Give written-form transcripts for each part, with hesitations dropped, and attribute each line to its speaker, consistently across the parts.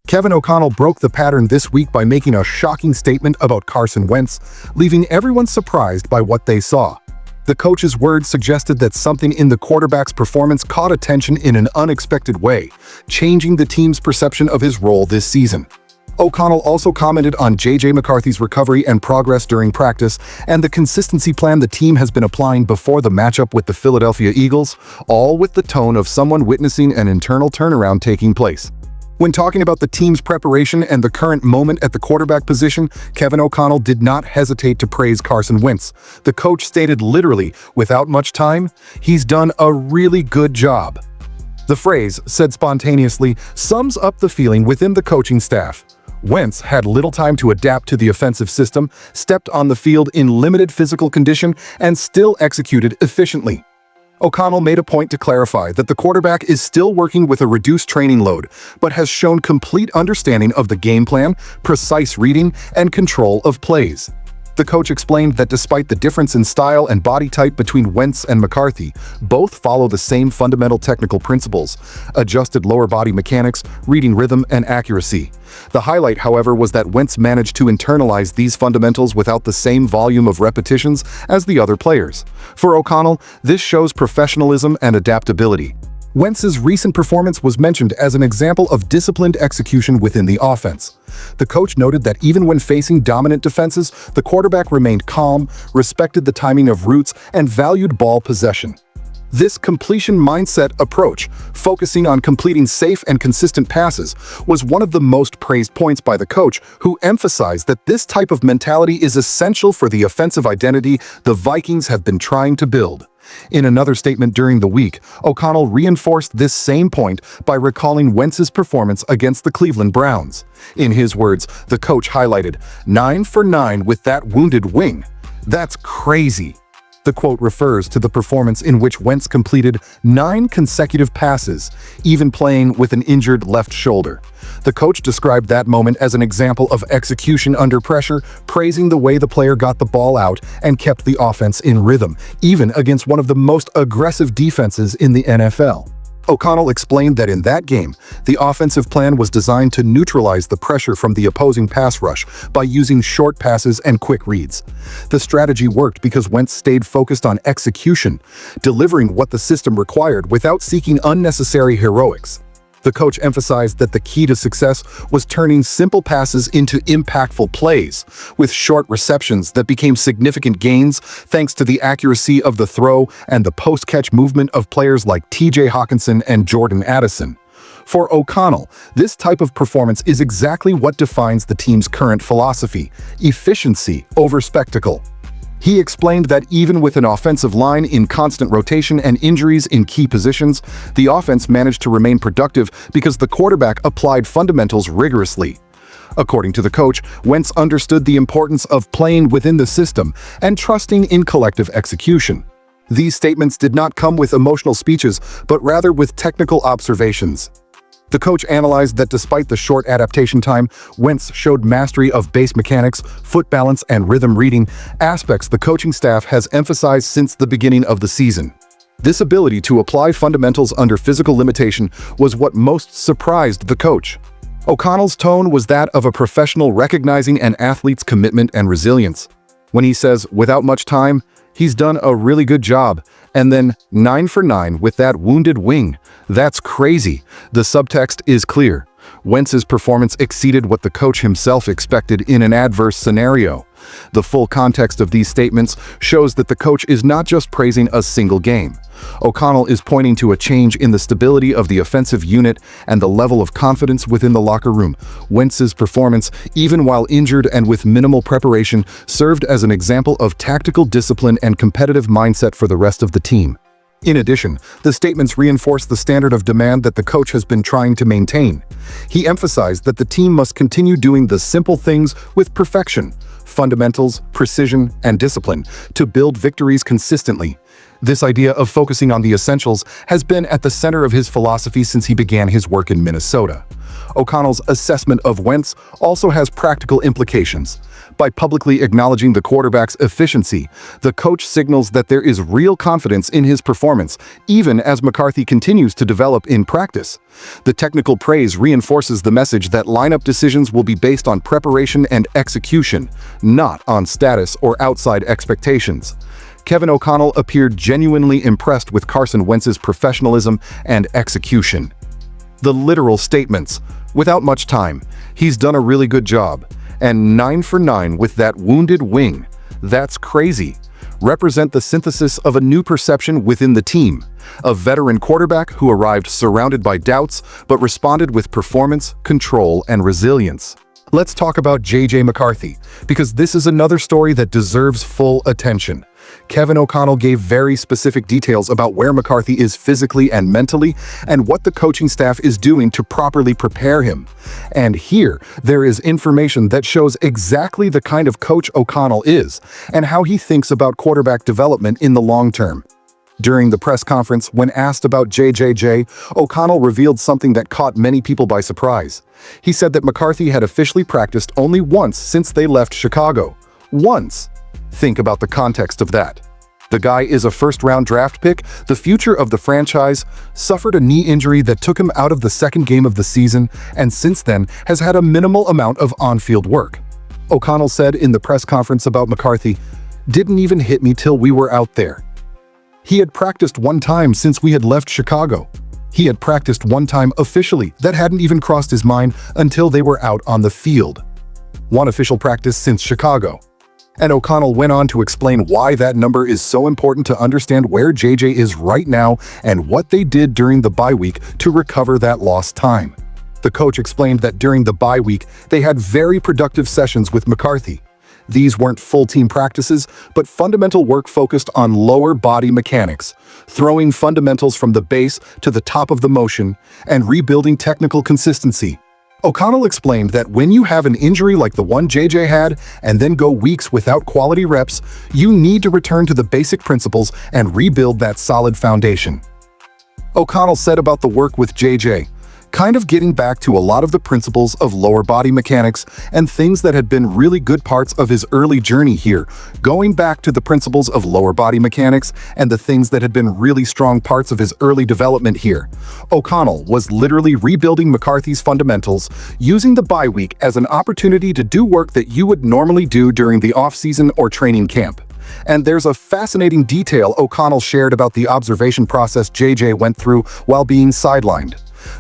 Speaker 1: Kevin O'Connell broke the pattern this week by making a shocking statement about Carson Wentz, leaving everyone surprised by what they saw. The coach's words suggested that something in the quarterback's performance caught attention in an unexpected way, changing the team's perception of his role this season. O'Connell also commented on JJ McCarthy's recovery and progress during practice and the consistency plan the team has been applying before the matchup with the Philadelphia Eagles, all with the tone of someone witnessing an internal turnaround taking place. When talking about the team's preparation and the current moment at the quarterback position, Kevin O'Connell did not hesitate to praise Carson Wentz. The coach stated literally, "Without much time, he's done a really good job." The phrase, said spontaneously, sums up the feeling within the coaching staff. Wentz had little time to adapt to the offensive system, stepped on the field in limited physical condition, and still executed efficiently. O'Connell made a point to clarify that the quarterback is still working with a reduced training load, but has shown complete understanding of the game plan, precise reading, and control of plays. The coach explained that despite the difference in style and body type between Wentz and McCarthy, both follow the same fundamental technical principles: adjusted lower body mechanics, reading rhythm, and accuracy. The highlight, however, was that Wentz managed to internalize these fundamentals without the same volume of repetitions as the other players. For O'Connell, this shows professionalism and adaptability. Wentz's recent performance was mentioned as an example of disciplined execution within the offense. The coach noted that even when facing dominant defenses, the quarterback remained calm, respected the timing of routes, and valued ball possession. This completion mindset approach, focusing on completing safe and consistent passes, was one of the most praised points by the coach, who emphasized that this type of mentality is essential for the offensive identity the Vikings have been trying to build. In another statement during the week, O'Connell reinforced this same point by recalling Wentz's performance against the Cleveland Browns. In his words, the coach highlighted, "9 for 9 with that wounded wing. That's crazy." The quote refers to the performance in which Wentz completed 9 consecutive passes, even playing with an injured left shoulder. The coach described that moment as an example of execution under pressure, praising the way the player got the ball out and kept the offense in rhythm, even against one of the most aggressive defenses in the NFL. O'Connell explained that in that game, the offensive plan was designed to neutralize the pressure from the opposing pass rush by using short passes and quick reads. The strategy worked because Wentz stayed focused on execution, delivering what the system required without seeking unnecessary heroics. The coach emphasized that the key to success was turning simple passes into impactful plays, with short receptions that became significant gains thanks to the accuracy of the throw and the post-catch movement of players like TJ Hawkinson and Jordan Addison. For O'Connell, this type of performance is exactly what defines the team's current philosophy: efficiency over spectacle. He explained that even with an offensive line in constant rotation and injuries in key positions, the offense managed to remain productive because the quarterback applied fundamentals rigorously. According to the coach, Wentz understood the importance of playing within the system and trusting in collective execution. These statements did not come with emotional speeches, but rather with technical observations. The coach analyzed that despite the short adaptation time, Wentz showed mastery of base mechanics, foot balance, and rhythm reading, aspects the coaching staff has emphasized since the beginning of the season. This ability to apply fundamentals under physical limitation was what most surprised the coach. O'Connell's tone was that of a professional recognizing an athlete's commitment and resilience. When he says, "Without much time, he's done a really good job," and then 9 for 9 with that wounded wing. That's crazy. The subtext is clear. Wentz's performance exceeded what the coach himself expected in an adverse scenario. The full context of these statements shows that the coach is not just praising a single game. O'Connell is pointing to a change in the stability of the offensive unit and the level of confidence within the locker room. Wentz's performance, even while injured and with minimal preparation, served as an example of tactical discipline and competitive mindset for the rest of the team. In addition, the statements reinforce the standard of demand that the coach has been trying to maintain. He emphasized that the team must continue doing the simple things with perfection: fundamentals, precision, and discipline to build victories consistently. This idea of focusing on the essentials has been at the center of his philosophy since he began his work in Minnesota. O'Connell's assessment of Wentz also has practical implications. By publicly acknowledging the quarterback's efficiency, the coach signals that there is real confidence in his performance, even as McCarthy continues to develop in practice. The technical praise reinforces the message that lineup decisions will be based on preparation and execution, not on status or outside expectations. Kevin O'Connell appeared genuinely impressed with Carson Wentz's professionalism and execution. The literal statements, "Without much time, he's done a really good job," and 9 for 9 with that wounded wing, "That's crazy," represent the synthesis of a new perception within the team. A veteran quarterback who arrived surrounded by doubts but responded with performance, control, and resilience. Let's talk about JJ McCarthy, because this is another story that deserves full attention. Kevin O'Connell gave very specific details about where McCarthy is physically and mentally, and what the coaching staff is doing to properly prepare him. And here, there is information that shows exactly the kind of coach O'Connell is, and how he thinks about quarterback development in the long term. During the press conference, when asked about JJJ, O'Connell revealed something that caught many people by surprise. He said that McCarthy had officially practiced only once since they left Chicago. Once. Think about the context of that. The guy is a first-round draft pick, the future of the franchise, suffered a knee injury that took him out of the second game of the season, and since then has had a minimal amount of on-field work. O'Connell said in the press conference about McCarthy, "Didn't even hit me till we were out there. He had practiced one time since we had left Chicago. He had practiced one time officially that hadn't even crossed his mind until they were out on the field. One official practice since Chicago." And O'Connell went on to explain why that number is so important to understand where JJ is right now and what they did during the bye week to recover that lost time. The coach explained that during the bye week, they had very productive sessions with McCarthy. These weren't full-team practices, but fundamental work focused on lower body mechanics, throwing fundamentals from the base to the top of the motion, and rebuilding technical consistency. O'Connell explained that when you have an injury like the one JJ had, and then go weeks without quality reps, you need to return to the basic principles and rebuild that solid foundation. O'Connell said about the work with JJ, kind of getting back to a lot of the principles of lower body mechanics and things that had been really good parts of his early journey here, going back to the principles of lower body mechanics and the things that had been really strong parts of his early development here. O'Connell was literally rebuilding McCarthy's fundamentals, using the bye week as an opportunity to do work that you would normally do during the off-season or training camp. And there's a fascinating detail O'Connell shared about the observation process JJ went through while being sidelined.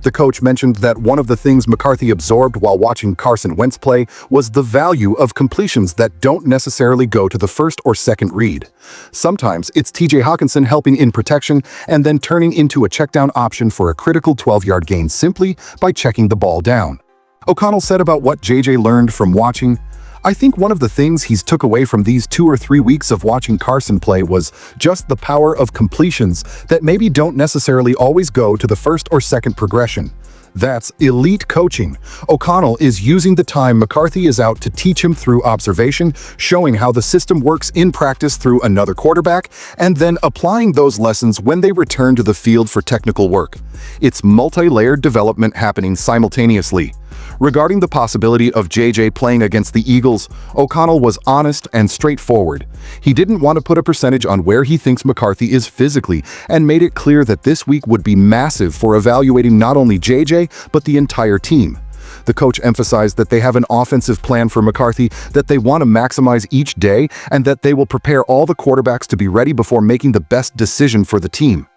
Speaker 1: The coach mentioned that one of the things McCarthy absorbed while watching Carson Wentz play was the value of completions that don't necessarily go to the first or second read. Sometimes it's TJ Hawkinson helping in protection and then turning into a checkdown option for a critical 12-yard gain simply by checking the ball down. O'Connell said about what JJ learned from watching, "I think one of the things he's took away from these 2 or 3 weeks of watching Carson play was just the power of completions that maybe don't necessarily always go to the first or second progression. That's elite coaching. O'Connell is using the time McCarthy is out to teach him through observation, showing how the system works in practice through another quarterback, and then applying those lessons when they return to the field for technical work. It's multi-layered development happening simultaneously." Regarding the possibility of JJ playing against the Eagles, O'Connell was honest and straightforward. He didn't want to put a percentage on where he thinks McCarthy is physically, and made it clear that this week would be massive for evaluating not only JJ, but the entire team. The coach emphasized that they have an offensive plan for McCarthy, that they want to maximize each day, and that they will prepare all the quarterbacks to be ready before making the best decision for the team.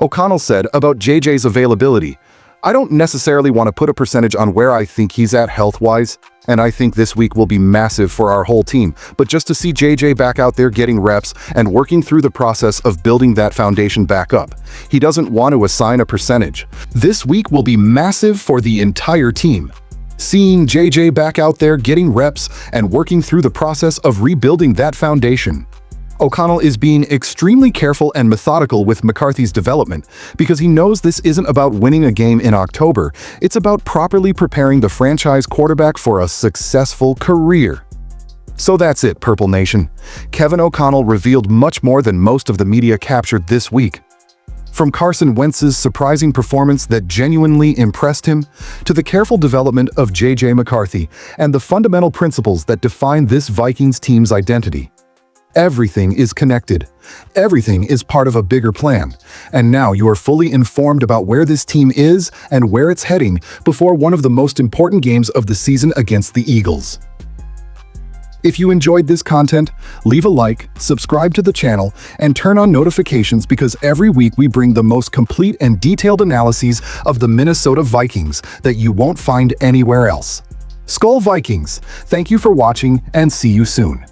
Speaker 1: O'Connell said about JJ's availability, "I don't necessarily want to put a percentage on where I think he's at health-wise, and I think this week will be massive for our whole team, but just to see JJ back out there getting reps and working through the process of building that foundation back up. He doesn't want to assign a percentage. This week will be massive for the entire team. Seeing JJ back out there getting reps and working through the process of rebuilding that foundation." O'Connell is being extremely careful and methodical with McCarthy's development because he knows this isn't about winning a game in October. It's about properly preparing the franchise quarterback for a successful career. So that's it, Purple Nation. Kevin O'Connell revealed much more than most of the media captured this week. From Carson Wentz's surprising performance that genuinely impressed him, to the careful development of JJ McCarthy and the fundamental principles that define this Vikings team's identity. Everything is connected. Everything is part of a bigger plan. And now you are fully informed about where this team is and where it's heading before one of the most important games of the season against the Eagles. If you enjoyed this content, leave a like, subscribe to the channel, and turn on notifications because every week we bring the most complete and detailed analyses of the Minnesota Vikings that you won't find anywhere else. Skol Vikings! Thank you for watching and see you soon.